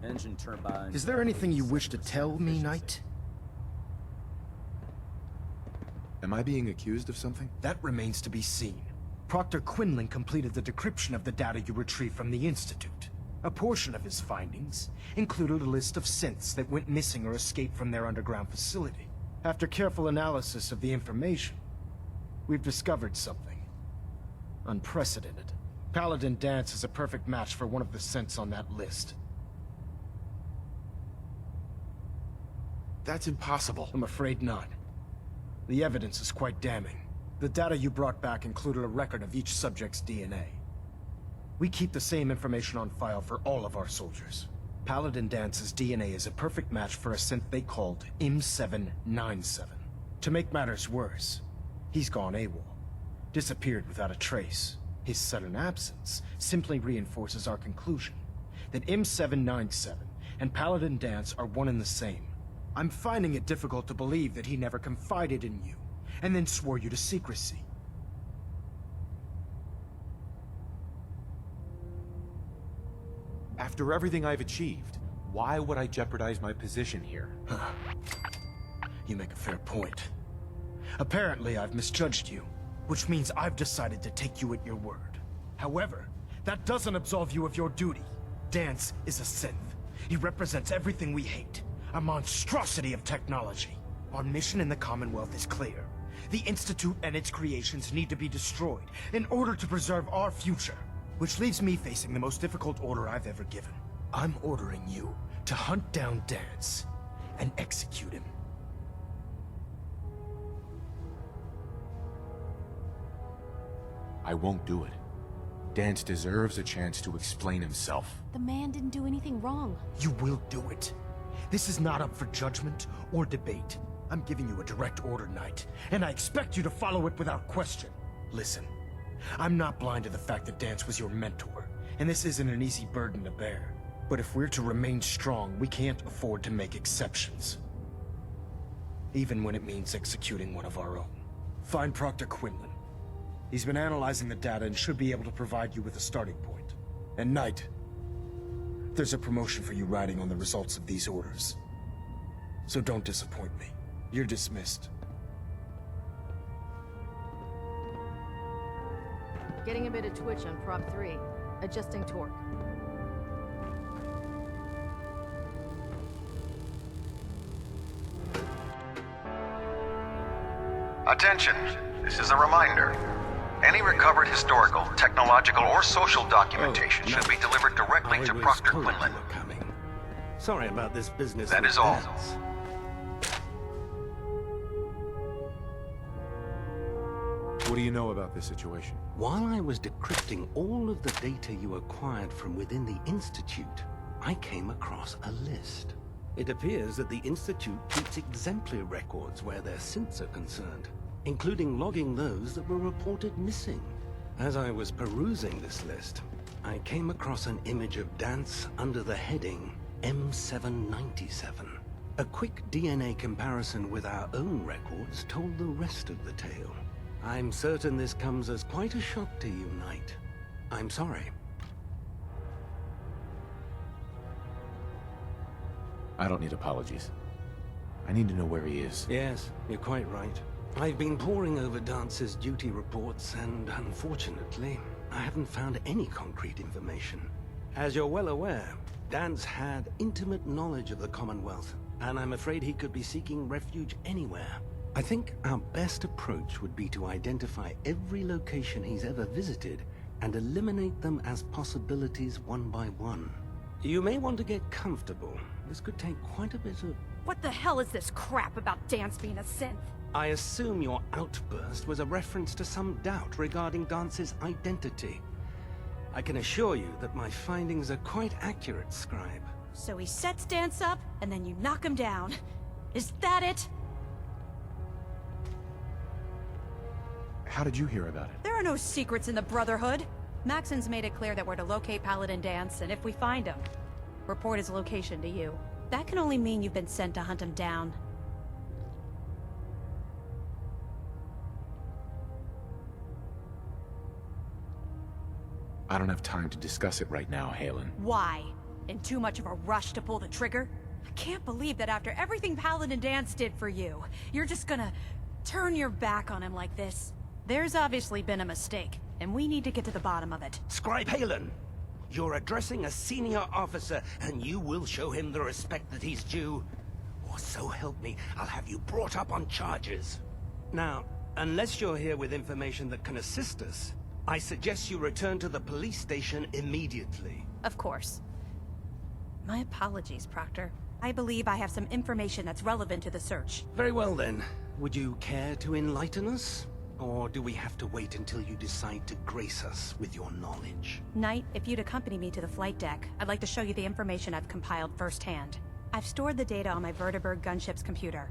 Engine turbine. Is there anything you wish to tell me, Knight? Am I being accused of something? That remains to be seen. Proctor Quinlan completed the decryption of the data you retrieved from the Institute. A portion of his findings included a list of synths that went missing or escaped from their underground facility. After careful analysis of the information, we've discovered something unprecedented. Paladin Dance is a perfect match for one of the synths on that list. That's impossible. I'm afraid not. The evidence is quite damning. The data you brought back included a record of each subject's DNA. We keep the same information on file for all of our soldiers. Paladin Dance's DNA is a perfect match for a synth they called M797. To make matters worse, he's gone AWOL. Disappeared without a trace. His sudden absence simply reinforces our conclusion that M797 and Paladin Dance are one and the same. I'm finding it difficult to believe that he never confided in you, and then swore you to secrecy. After everything I've achieved, why would I jeopardize my position here? You make a fair point. Apparently, I've misjudged you, which means I've decided to take you at your word. However, that doesn't absolve you of your duty. Dance is a synth. He represents everything we hate. A monstrosity of technology. Our mission in the Commonwealth is clear. The Institute and its creations need to be destroyed in order to preserve our future. Which leaves me facing the most difficult order I've ever given. I'm ordering you to hunt down Dance and execute him. I won't do it. Dance deserves a chance to explain himself. The man didn't do anything wrong. You will do it. This is not up for judgment or debate. I'm giving you a direct order, Knight, and I expect you to follow it without question. Listen, I'm not blind to the fact that Dance was your mentor, and this isn't an easy burden to bear. But if we're to remain strong, we can't afford to make exceptions. Even when it means executing one of our own. Find Proctor Quinlan. He's been analyzing the data and should be able to provide you with a starting point. And Knight, there's a promotion for you riding on the results of these orders. So don't disappoint me. You're dismissed. Getting a bit of twitch on prop 3. Adjusting torque. Attention! This is a reminder. Any recovered historical, technological, or social documentation should be delivered directly to Proctor Quinlan. Sorry about this business. That is all. What do you know about this situation? While I was decrypting all of the data you acquired from within the Institute, I came across a list. It appears that the Institute keeps exemplary records where their synths are concerned, including logging those that were reported missing. As I was perusing this list, I came across an image of Dance under the heading M797. A quick DNA comparison with our own records told the rest of the tale. I'm certain this comes as quite a shock to you, Knight. I'm sorry. I don't need apologies. I need to know where he is. Yes, you're quite right. I've been poring over Dance's duty reports, and unfortunately, I haven't found any concrete information. As you're well aware, Dance had intimate knowledge of the Commonwealth, and I'm afraid he could be seeking refuge anywhere. I think our best approach would be to identify every location he's ever visited and eliminate them as possibilities one by one. You may want to get comfortable. This could take quite a bit of... What the hell is this crap about Dance being a synth? I assume your outburst was a reference to some doubt regarding Dance's identity. I can assure you that my findings are quite accurate, Scribe. So he sets Dance up, and then you knock him down. Is that it? How did you hear about it? There are no secrets in the Brotherhood. Maxon's made it clear that we're to locate Paladin Dance, and if we find him, report his location to you. That can only mean you've been sent to hunt him down. I don't have time to discuss it right now, Halen. Why? In too much of a rush to pull the trigger? I can't believe that after everything Paladin Dance did for you, you're just gonna turn your back on him like this. There's obviously been a mistake, and we need to get to the bottom of it. Scribe Halen, you're addressing a senior officer, and you will show him the respect that he's due. Or so help me, I'll have you brought up on charges. Now, unless you're here with information that can assist us, I suggest you return to the police station immediately. Of course. My apologies, Proctor. I believe I have some information that's relevant to the search. Very well then. Would you care to enlighten us? Or do we have to wait until you decide to grace us with your knowledge? Knight, if you'd accompany me to the flight deck, I'd like to show you the information I've compiled firsthand. I've stored the data on my Vertibird gunship's computer.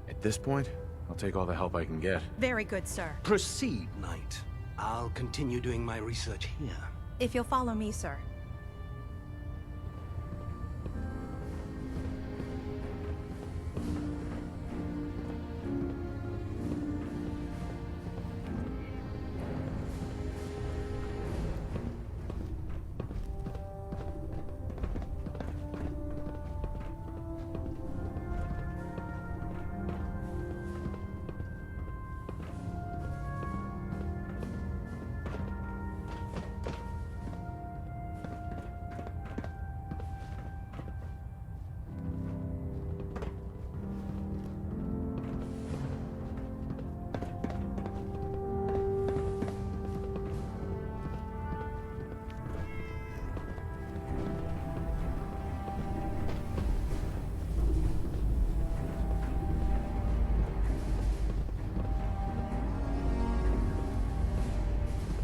At this point, I'll take all the help I can get. Very good, sir. Proceed, Knight. I'll continue doing my research here. If you'll follow me, sir.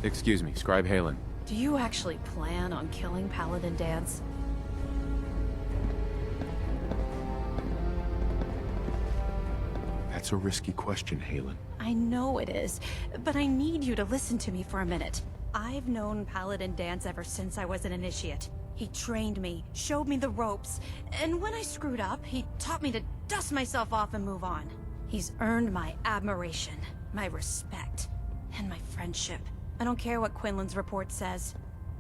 Excuse me, Scribe Halen. Do you actually plan on killing Paladin Dance? That's a risky question, Halen. I know it is, but I need you to listen to me for a minute. I've known Paladin Dance ever since I was an initiate. He trained me, showed me the ropes, and when I screwed up, he taught me to dust myself off and move on. He's earned my admiration, my respect, and my friendship. I don't care what Quinlan's report says.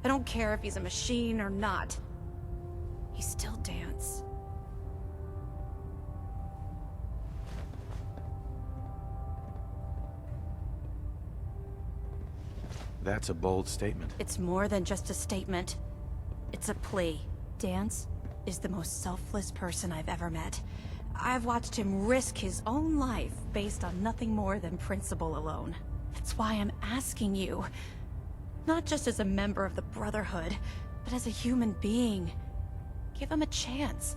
I don't care if he's a machine or not. He's still Dance. That's a bold statement. It's more than just a statement. It's a plea. Dance is the most selfless person I've ever met. I've watched him risk his own life based on nothing more than principle alone. That's why I'm asking you. Not just as a member of the Brotherhood, but as a human being. Give him a chance.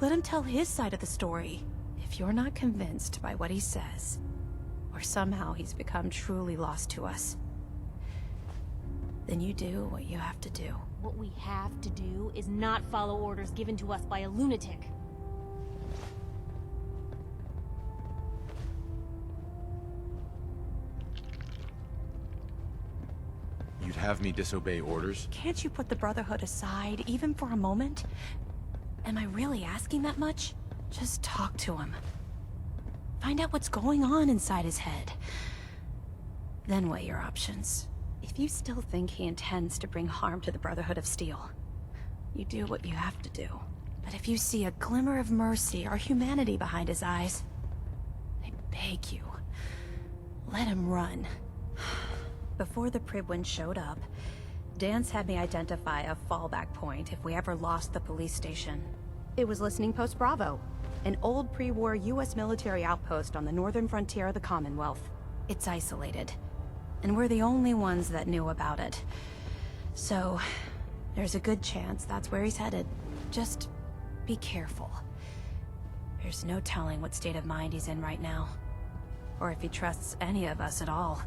Let him tell his side of the story. If you're not convinced by what he says, or somehow he's become truly lost to us, then you do what you have to do. What we have to do is not follow orders given to us by a lunatic. You'd have me disobey orders? Can't you put the Brotherhood aside, even for a moment? Am I really asking that much? Just talk to him. Find out what's going on inside his head. Then weigh your options. If you still think he intends to bring harm to the Brotherhood of Steel, you do what you have to do. But if you see a glimmer of mercy or humanity behind his eyes, I beg you, let him run. Before the Pribwin showed up, Dance had me identify a fallback point if we ever lost the police station. It was Listening Post Bravo, an old pre-war US military outpost on the northern frontier of the Commonwealth. It's isolated, and we're the only ones that knew about it. So, there's a good chance that's where he's headed. Just be careful. There's no telling what state of mind he's in right now, or if he trusts any of us at all.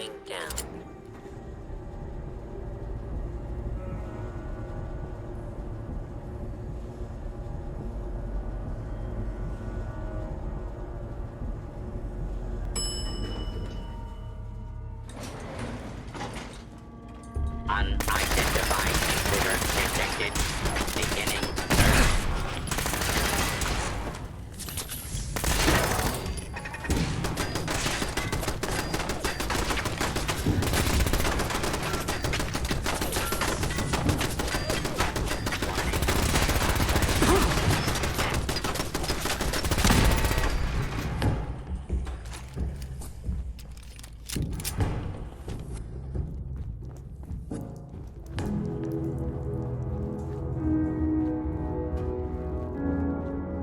Going down. Unidentified intruder detected. Beginning search.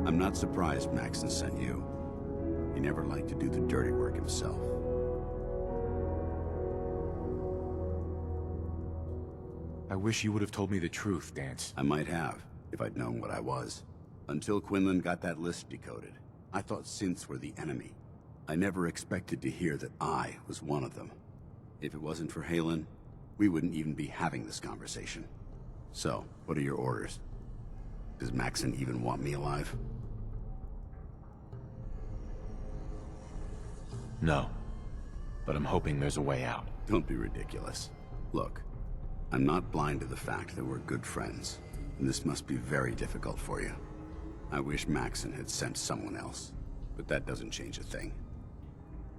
I'm not surprised Maxon sent you. He never liked to do the dirty work himself. I wish you would have told me the truth, Dance. I might have, if I'd known what I was. Until Quinlan got that list decoded, I thought synths were the enemy. I never expected to hear that I was one of them. If it wasn't for Halen, we wouldn't even be having this conversation. So, what are your orders? Does Maxon even want me alive? No. But I'm hoping there's a way out. Don't be ridiculous. Look, I'm not blind to the fact that we're good friends, and this must be very difficult for you. I wish Maxon had sent someone else, but that doesn't change a thing.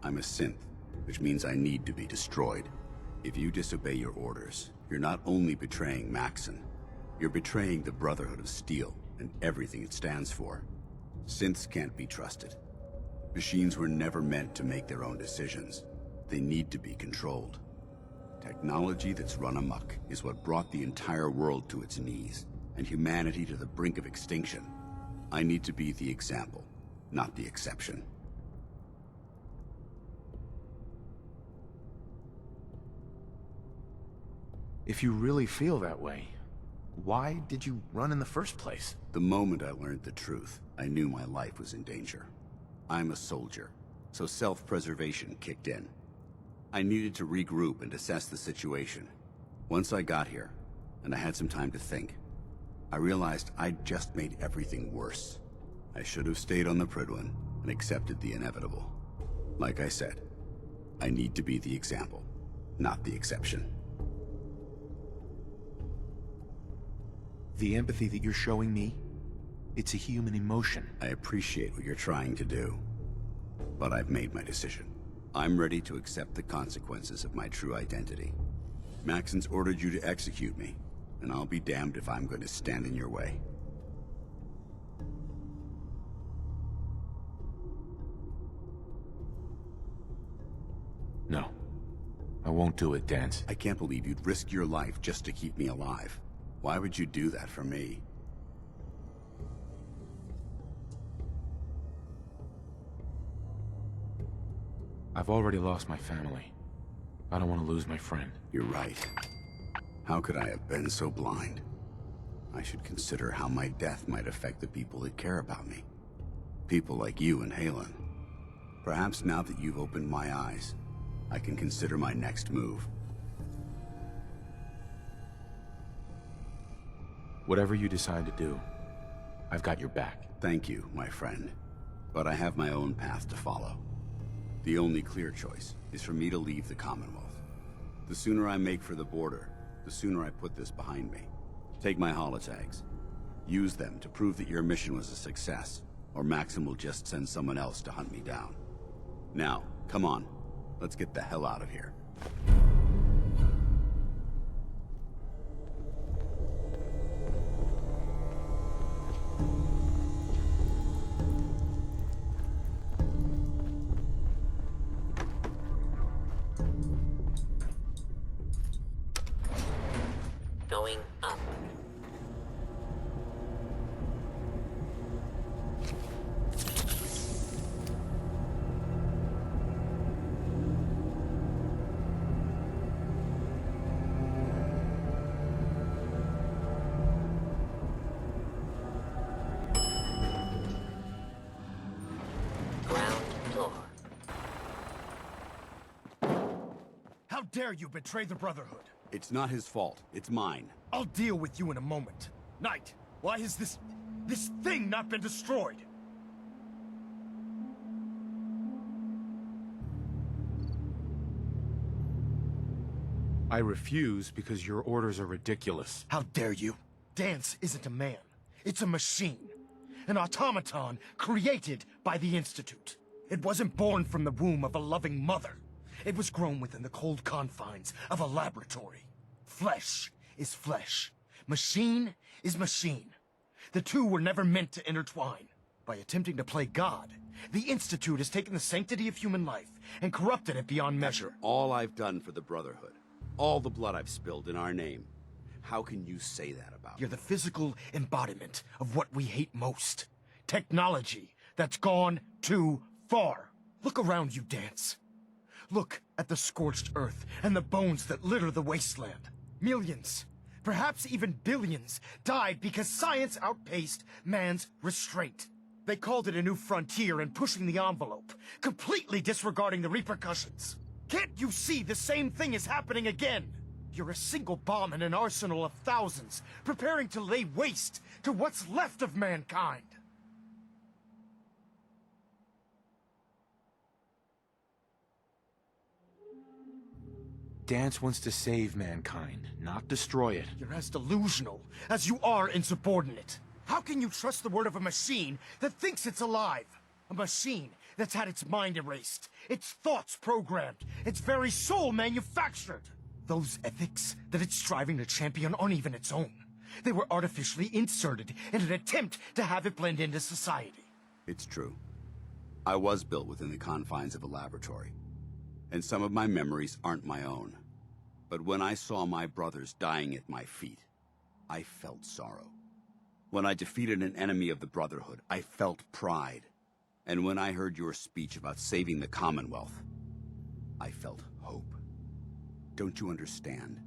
I'm a synth, which means I need to be destroyed. If you disobey your orders, you're not only betraying Maxon, you're betraying the Brotherhood of Steel and everything it stands for. Synths can't be trusted. Machines were never meant to make their own decisions. They need to be controlled. Technology that's run amok is what brought the entire world to its knees, and humanity to the brink of extinction. I need to be the example, not the exception. If you really feel that way, why did you run in the first place? The moment I learned the truth, I knew my life was in danger. I'm a soldier, so self-preservation kicked in. I needed to regroup and assess the situation. Once I got here, and I had some time to think, I realized I'd just made everything worse. I should have stayed on the Prydwen and accepted the inevitable. Like I said, I need to be the example, not the exception. The empathy that you're showing me, it's a human emotion. I appreciate what you're trying to do, but I've made my decision. I'm ready to accept the consequences of my true identity. Maxon's ordered you to execute me, and I'll be damned if I'm going to stand in your way. No. I won't do it, Dance. I can't believe you'd risk your life just to keep me alive. Why would you do that for me? I've already lost my family. I don't want to lose my friend. You're right. How could I have been so blind? I should consider how my death might affect the people that care about me. People like you and Halen. Perhaps now that you've opened my eyes, I can consider my next move. Whatever you decide to do, I've got your back. Thank you, my friend. But I have my own path to follow. The only clear choice is for me to leave the Commonwealth. The sooner I make for the border, the sooner I put this behind me. Take my holotags. Use them to prove that your mission was a success, or Maxon will just send someone else to hunt me down. Now, come on. Let's get the hell out of here. Going up. How dare you betray the Brotherhood? It's not his fault. It's mine. I'll deal with you in a moment. Knight, why has this thing not been destroyed? I refuse because your orders are ridiculous. How dare you? Dance isn't a man. It's a machine. An automaton created by the Institute. It wasn't born from the womb of a loving mother. It was grown within the cold confines of a laboratory. Flesh is flesh. Machine is machine. The two were never meant to intertwine. By attempting to play God, the Institute has taken the sanctity of human life and corrupted it beyond measure. All I've done for the Brotherhood. All the blood I've spilled in our name. How can you say that about You're the physical embodiment of what we hate most. Technology that's gone too far. Look around you, Dance. Look at the scorched earth and the bones that litter the wasteland. Millions, perhaps even billions, died because science outpaced man's restraint. They called it a new frontier and pushing the envelope, completely disregarding the repercussions. Can't you see the same thing is happening again? You're a single bomb in an arsenal of thousands, preparing to lay waste to what's left of mankind. Dance wants to save mankind, not destroy it. You're as delusional as you are insubordinate. How can you trust the word of a machine that thinks it's alive? A machine that's had its mind erased, its thoughts programmed, its very soul manufactured. Those ethics that it's striving to champion aren't even its own. They were artificially inserted in an attempt to have it blend into society. It's true. I was built within the confines of a laboratory, and some of my memories aren't my own. But when I saw my brothers dying at my feet, I felt sorrow. When I defeated an enemy of the Brotherhood, I felt pride. And when I heard your speech about saving the Commonwealth, I felt hope. Don't you understand?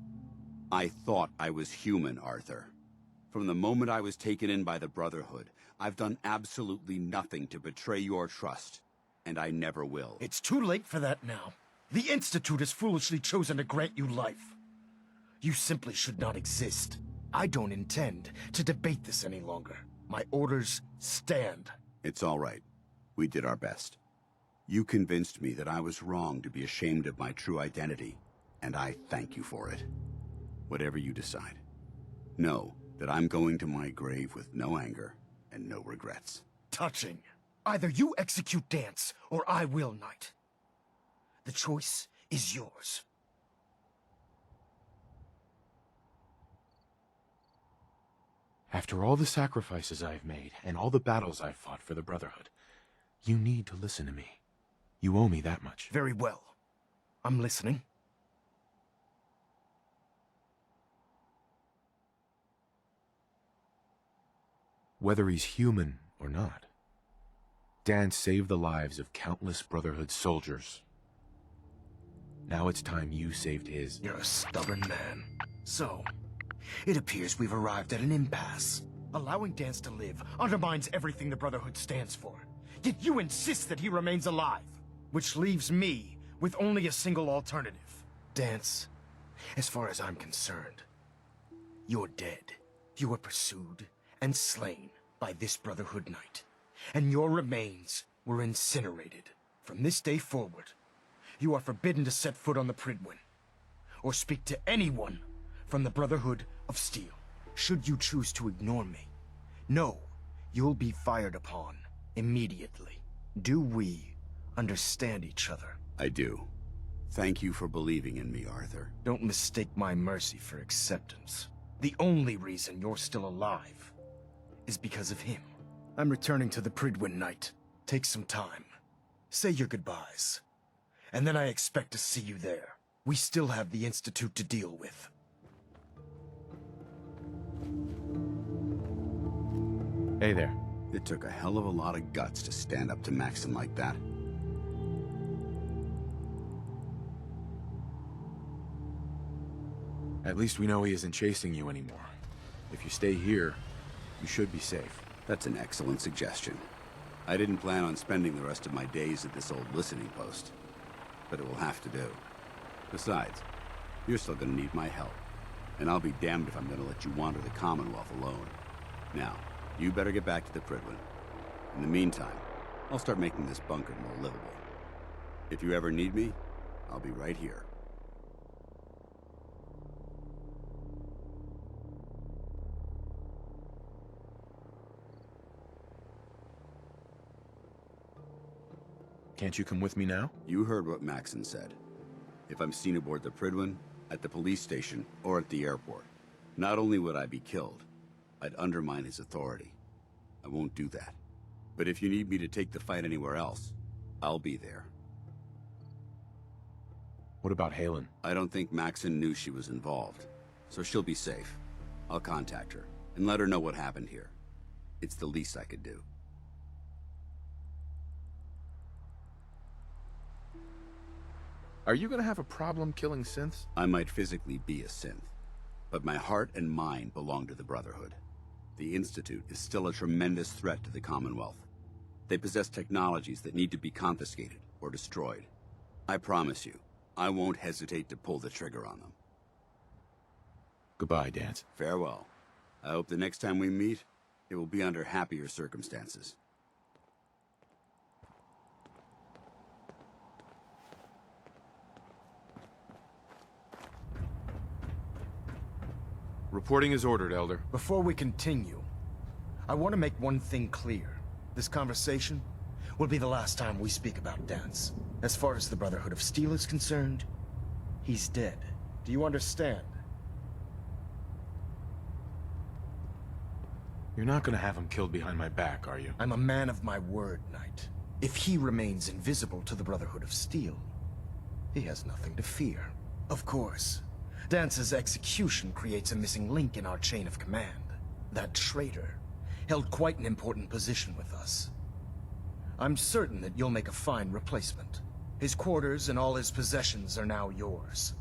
I thought I was human, Arthur. From the moment I was taken in by the Brotherhood, I've done absolutely nothing to betray your trust, and I never will. It's too late for that now. The Institute has foolishly chosen to grant you life. You simply should not exist. I don't intend to debate this any longer. My orders stand. It's all right. We did our best. You convinced me that I was wrong to be ashamed of my true identity, and I thank you for it. Whatever you decide. Know that I'm going to my grave with no anger and no regrets. Touching. Either you execute Dance, or I will, Knight. The choice is yours. After all the sacrifices I've made, and all the battles I've fought for the Brotherhood, you need to listen to me. You owe me that much. Very well. I'm listening. Whether he's human or not, Dan saved the lives of countless Brotherhood soldiers. Now it's time you saved his. You're a stubborn man. So, it appears we've arrived at an impasse. Allowing Dance to live undermines everything the Brotherhood stands for. Yet you insist that he remains alive. Which leaves me with only a single alternative. Dance, as far as I'm concerned, you're dead. You were pursued and slain by this Brotherhood Knight. And your remains were incinerated. From this day forward, you are forbidden to set foot on the Pridwin, or speak to anyone from the Brotherhood of Steel. Should you choose to ignore me, know you'll be fired upon immediately. Do we understand each other? I do. Thank you for believing in me, Arthur. Don't mistake my mercy for acceptance. The only reason you're still alive is because of him. I'm returning to the Pridwin Knight. Take some time. Say your goodbyes. And then I expect to see you there. We still have the Institute to deal with. Hey there. It took a hell of a lot of guts to stand up to Maxim like that. At least we know he isn't chasing you anymore. If you stay here, you should be safe. That's an excellent suggestion. I didn't plan on spending the rest of my days at this old listening post, but it will have to do. Besides, you're still gonna need my help. And I'll be damned if I'm gonna let you wander the Commonwealth alone. Now, you better get back to the Prydwen. In the meantime, I'll start making this bunker more livable. If you ever need me, I'll be right here. Can't you come with me now? You heard what Maxon said. If I'm seen aboard the Prydwen, at the police station, or at the airport, not only would I be killed, I'd undermine his authority. I won't do that. But if you need me to take the fight anywhere else, I'll be there. What about Halen? I don't think Maxon knew she was involved, so she'll be safe. I'll contact her, and let her know what happened here. It's the least I could do. Are you gonna have a problem killing synths? I might physically be a synth, but my heart and mind belong to the Brotherhood. The Institute is still a tremendous threat to the Commonwealth. They possess technologies that need to be confiscated or destroyed. I promise you, I won't hesitate to pull the trigger on them. Goodbye, Dance. Farewell. I hope the next time we meet, it will be under happier circumstances. Reporting is ordered, Elder. Before we continue, I want to make one thing clear. This conversation will be the last time we speak about Dance. As far as the Brotherhood of Steel is concerned, he's dead. Do you understand? You're not gonna have him killed behind my back, are you? I'm a man of my word, Knight. If he remains invisible to the Brotherhood of Steel, he has nothing to fear. Of course, Dance's execution creates a missing link in our chain of command. That traitor held quite an important position with us. I'm certain that you'll make a fine replacement. His quarters and all his possessions are now yours,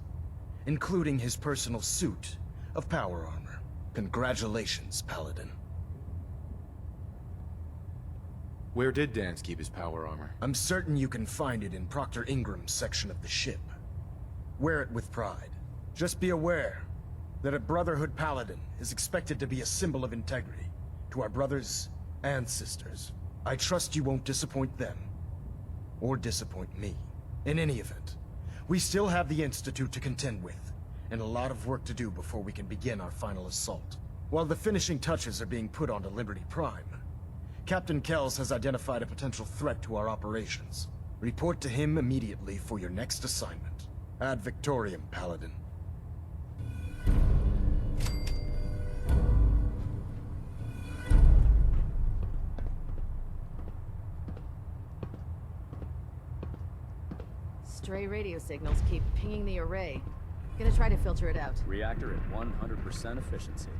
including his personal suit of power armor. Congratulations, Paladin. Where did Dance keep his power armor? I'm certain you can find it in Proctor Ingram's section of the ship. Wear it with pride. Just be aware that a Brotherhood Paladin is expected to be a symbol of integrity to our brothers and sisters. I trust you won't disappoint them, or disappoint me. In any event, we still have the Institute to contend with, and a lot of work to do before we can begin our final assault. While the finishing touches are being put onto Liberty Prime, Captain Kells has identified a potential threat to our operations. Report to him immediately for your next assignment. Ad Victoriam, Paladin. Stray radio signals keep pinging the array. Gonna try to filter it out. Reactor at 100% efficiency.